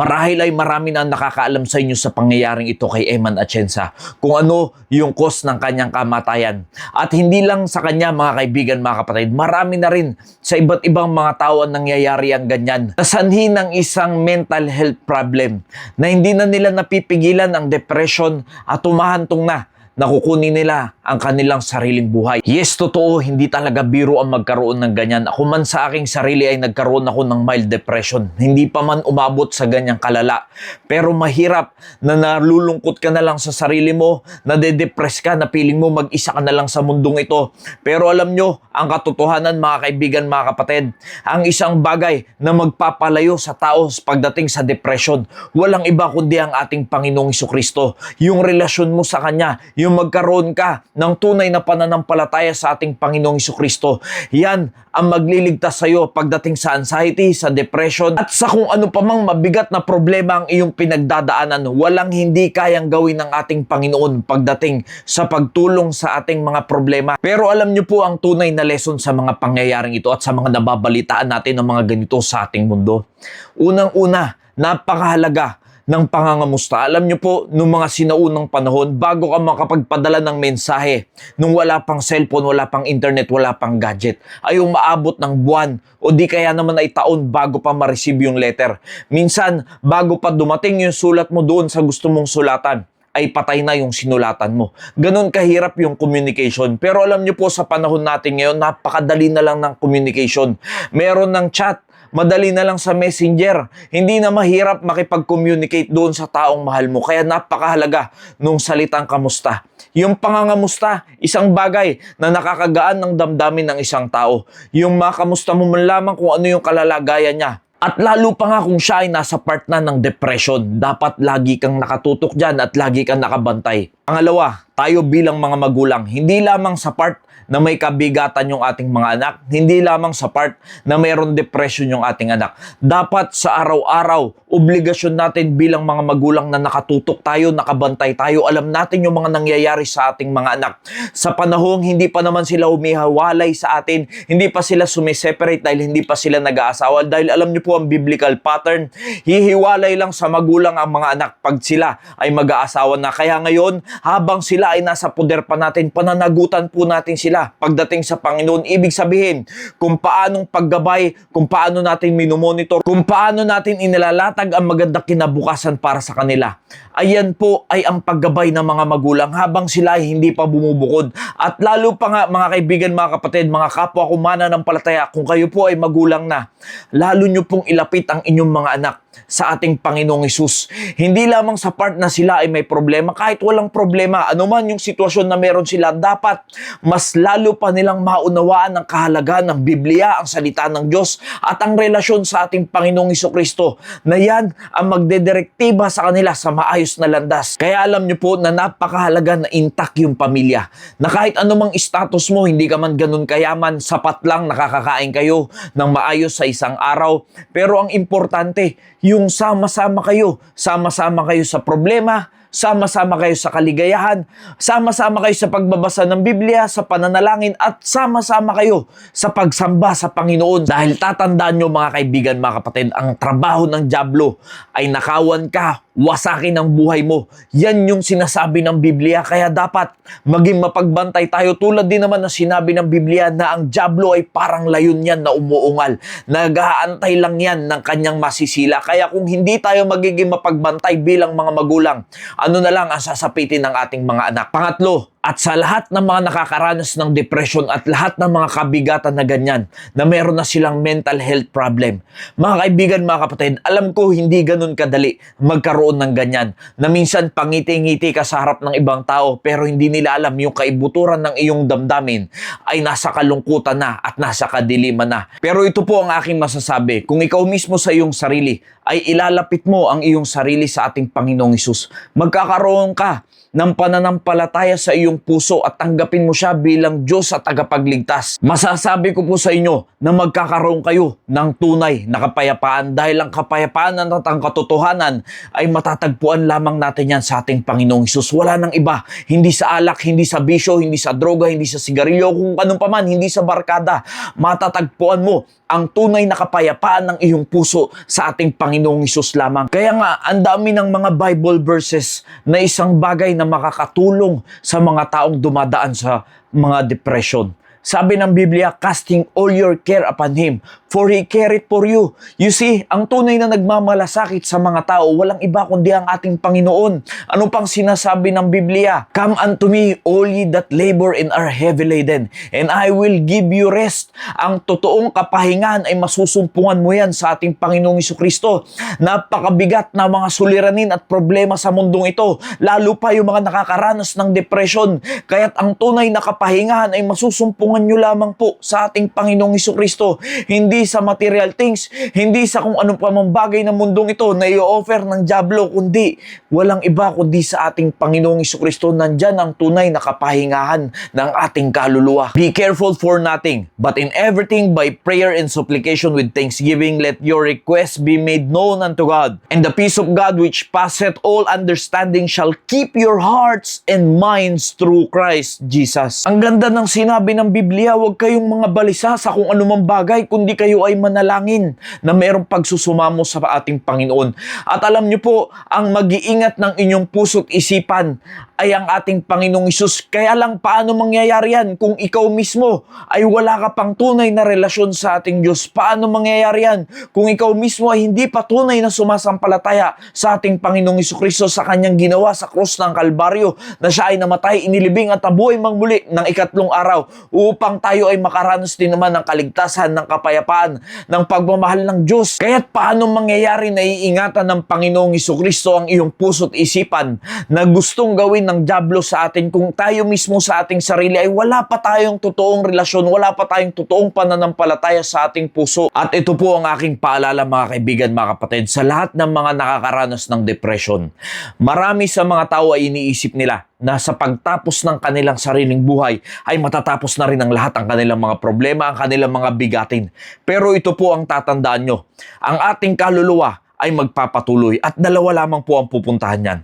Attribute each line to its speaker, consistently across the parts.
Speaker 1: Marahil ay marami na nakakaalam sa inyo sa pangyayaring ito kay Eman Atienza, kung ano yung cause ng kanyang kamatayan. At hindi lang sa kanya mga kaibigan, mga kapatid, marami na rin sa iba't ibang mga tao ang nangyayari ang ganyan. Nasanhi ng isang mental health problem na hindi na nila napipigilan ang depression at humahantong na nakukunin nila ang kanilang sariling buhay. Yes, totoo, hindi talaga biro ang magkaroon ng ganyan. Ako man sa aking sarili ay nagkaroon ako ng mild depression. Hindi pa man umabot sa ganyang kalala. Pero mahirap na nalulungkot ka na lang sa sarili mo, nade-depress ka, na feeling mo mag-isa ka na lang sa mundong ito. Pero alam nyo, ang katotohanan mga kaibigan, mga kapatid, ang isang bagay na magpapalayo sa tao pagdating sa depression, walang iba kundi ang ating Panginoong Jesucristo. Yung relasyon mo sa Kanya, yung magkaroon ka ng tunay na pananampalataya sa ating Panginoong Jesucristo. Yan ang magliligtas sa iyo pagdating sa anxiety, sa depression, at sa kung ano pa mang mabigat na problema ang iyong pinagdadaanan. Walang hindi kayang gawin ng ating Panginoon pagdating sa pagtulong sa ating mga problema. Pero alam niyo po ang tunay na lesson sa mga pangyayaring ito at sa mga nababalitaan natin ng mga ganito sa ating mundo. Unang-una, napakahalaga ng pangangamusta. Alam niyo po, nung mga sinaunang panahon, bago ka makapagpadala ng mensahe, nung wala pang cellphone, wala pang internet, wala pang gadget, ay umaabot ng buwan o di kaya naman ay taon bago pa ma-receive yung letter. Minsan, bago pa dumating yung sulat mo doon sa gusto mong sulatan, ay patay na yung sinulatan mo. Ganon kahirap yung communication. Pero alam niyo po, sa panahon natin ngayon, napakadali na lang ng communication. Meron ng chat, madali na lang sa messenger. Hindi na mahirap makipag-communicate doon sa taong mahal mo. Kaya napakahalaga nung salitang kamusta. Yung pangangamusta, isang bagay na nakakagaan ng damdamin ng isang tao. Yung makamusta mo man lamang kung ano yung kalalagayan niya. At lalo pa nga kung siya ay nasa part na ng depression, dapat lagi kang nakatutok dyan at lagi kang nakabantay. Pangalawa, tayo bilang mga magulang, hindi lamang sa part na may kabigatan yung ating mga anak, hindi lamang sa part na mayroon depression yung ating anak. Dapat sa araw-araw, obligasyon natin bilang mga magulang na nakatutok tayo, nakabantay tayo, alam natin yung mga nangyayari sa ating mga anak. Sa panahong hindi pa naman sila humihawalay sa atin, hindi pa sila sumiseparate dahil hindi pa sila nag-aasawa, dahil alam niyo po ang biblical pattern, hihiwalay lang sa magulang ang mga anak pag sila ay mag-aasawa na. Kaya ngayon, habang sila ay nasa poder pa natin, pananagutan po natin sila pagdating sa Panginoon. Ibig sabihin, kung paanong paggabay, kung paano natin minomonitor, kung paano natin inilalatag ang magandang kinabukasan para sa kanila. Ayan po ay ang paggabay ng mga magulang habang sila ay hindi pa bumubukod. At lalo pa nga mga kaibigan, mga kapatid, mga kapwa ko mananampalataya, kung kayo po ay magulang na, lalo nyo pong ilapit ang inyong mga anak sa ating Panginoong Hesus. Hindi lamang sa part na sila ay may problema, kahit walang problema, anuman yung sitwasyon na meron sila, dapat mas lalo pa nilang maunawaan ang kahalagahan ng Biblia, ang salita ng Diyos, at ang relasyon sa ating Panginoong Hesukristo, na yan ang magdedirektiba sa kanila sa maayos na landas. Kaya alam nyo po na napakahalaga na intact yung pamilya, na kahit anumang status mo, hindi ka man ganun kayaman, sapat lang nakakakain kayo ng maayos sa isang araw, pero ang importante, yung sama-sama kayo sa problema, sama-sama kayo sa kaligayahan, sama-sama kayo sa pagbabasa ng Biblia, sa pananalangin, at sama-sama kayo sa pagsamba sa Panginoon. Dahil tatandaan nyo mga kaibigan, mga kapatid, ang trabaho ng dyablo ay nakawan ka, wasakin ang buhay mo. Yan yung sinasabi ng Biblia, kaya dapat maging mapagbantay tayo. Tulad din naman na sinabi ng Biblia na ang dyablo ay parang layon yan na umuungal. Nag-aantay lang yan ng kanyang masisila. Kaya kung hindi tayo magiging mapagbantay bilang mga magulang, ano na lang ang sasapitin ng ating mga anak. Pangatlo, at sa lahat ng mga nakakaranas ng depression at lahat ng mga kabigatan na ganyan, na meron na silang mental health problem, mga kaibigan, mga kapatid, alam ko hindi ganun kadali magkaroon ng ganyan, na minsan pangiti-ngiti ka sa harap ng ibang tao pero hindi nila alam yung kaibuturan ng iyong damdamin ay nasa kalungkutan na at nasa kadiliman na. Pero ito po ang aking masasabi, kung ikaw mismo sa iyong sarili ay ilalapit mo ang iyong sarili sa ating Panginoong Hesus, magkakaroon ka ng pananampalataya sa iyong puso at tanggapin mo siya bilang Diyos at tagapagligtas. Masasabi ko po sa inyo na magkakaroon kayo ng tunay na kapayapaan, dahil ang kapayapaan at ang katotohanan ay matatagpuan lamang natin yan sa ating Panginoong Hesus. Wala nang iba, hindi sa alak, hindi sa bisyo, hindi sa droga, hindi sa sigarilyo, kung anong paman, hindi sa barkada. Matatagpuan mo ang tunay na kapayapaan ng iyong puso sa ating Panginoong Hesus lamang. Kaya nga, ang dami ng mga Bible verses na isang bagay na makakatulong sa mga taong dumadaan sa mga depression. Sabi ng Biblia, casting all your care upon Him, for He careth for you. You see, ang tunay na nagmamalasakit sa mga tao, walang iba kundi ang ating Panginoon. Ano pang sinasabi ng Biblia? Come unto me, all ye that labor and are heavy laden, and I will give you rest. Ang totoong kapahingahan ay masusumpungan mo yan sa ating Panginoong Hesukristo. Napakabigat na mga suliranin at problema sa mundong ito, lalo pa yung mga nakakaranas ng depression. Kaya't ang tunay na kapahingahan ay masusumpungan nyo lamang po sa ating Panginoong Hesukristo. Hindi sa material things, hindi sa kung anong pamang bagay ng mundong ito na i-offer ng dyablo, kundi walang iba kundi sa ating Panginoong Hesukristo. Nandyan ang tunay na kapahingahan ng ating kaluluwa. Be careful for nothing, but in everything by prayer and supplication with thanksgiving, let your requests be made known unto God. And the peace of God which passeth all understanding shall keep your hearts and minds through Christ Jesus. Ang ganda ng sinabi ng Biblia, huwag kayong mga balisa sa kung anumang bagay, kundi kayo ay manalangin na mayroong pagsusumamo sa ating Panginoon. At alam niyo po, ang mag-iingat ng inyong puso't isipan ay ang ating Panginoong Hesus. Kaya lang, paano mangyayari yan kung ikaw mismo ay wala ka pang tunay na relasyon sa ating Diyos? Paano mangyayari yan kung ikaw mismo ay hindi pa tunay na sumasampalataya sa ating Panginoong Hesukristo sa kanyang ginawa sa krus ng Kalbaryo, na siya ay namatay, inilibing at nabuhay muli ng ikatlong araw upang tayo ay makaranas din naman ng kaligtasan, ng kapayapaan, ng pagmamahal ng Diyos. Kaya't paano mangyayari na iingatan ng Panginoong Hesukristo ang iyong puso't isipan na gustong gawin ng dyablo sa atin kung tayo mismo sa ating sarili ay wala pa tayong totoong relasyon, wala pa tayong totoong pananampalataya sa ating puso. At ito po ang aking paalala, mga kaibigan, mga kapatid, sa lahat ng mga nakakaranas ng depression. Marami sa mga tao ay iniisip nila na sa pagtapos ng kanilang sariling buhay ay matatapos na rin ang lahat ng kanilang mga problema, ang kanilang mga bigatin. Pero ito po ang tatandaan nyo, ang ating kaluluwa ay magpapatuloy at dalawa lamang po ang pupuntahan yan.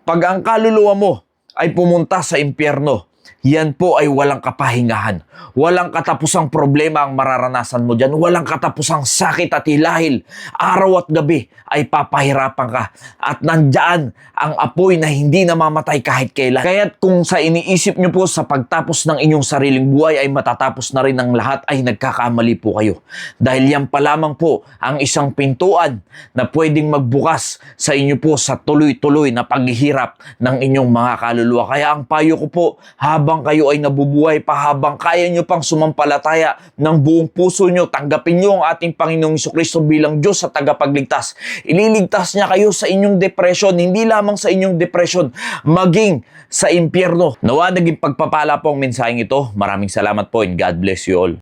Speaker 1: Pag ang kaluluwa mo ay pumunta sa impyerno, yan po ay walang kapahingahan. Walang katapusang problema ang mararanasan mo dyan. Walang katapusang sakit at hilahil. Araw at gabi ay papahirapan ka. At nandyan ang apoy na hindi namamatay kahit kailan. Kaya't kung sa iniisip nyo po sa pagtapos ng inyong sariling buhay ay matatapos na rin ang lahat, ay nagkakamali po kayo. Dahil yan pa lamang po ang isang pintuan na pwedeng magbukas sa inyo po sa tuloy-tuloy na paghihirap ng inyong mga kaluluwa. Kaya ang payo ko po, habang kayo ay nabubuhay pa, habang kaya nyo pang sumampalataya ng buong puso nyo, tanggapin nyo ang ating Panginoong Hesukristo bilang Diyos at tagapagligtas. Ililigtas niya kayo sa inyong depression, hindi lamang sa inyong depression, maging sa impyerno. Nawa naging pagpapala po ang mensaheng ito. Maraming salamat po and God bless you all.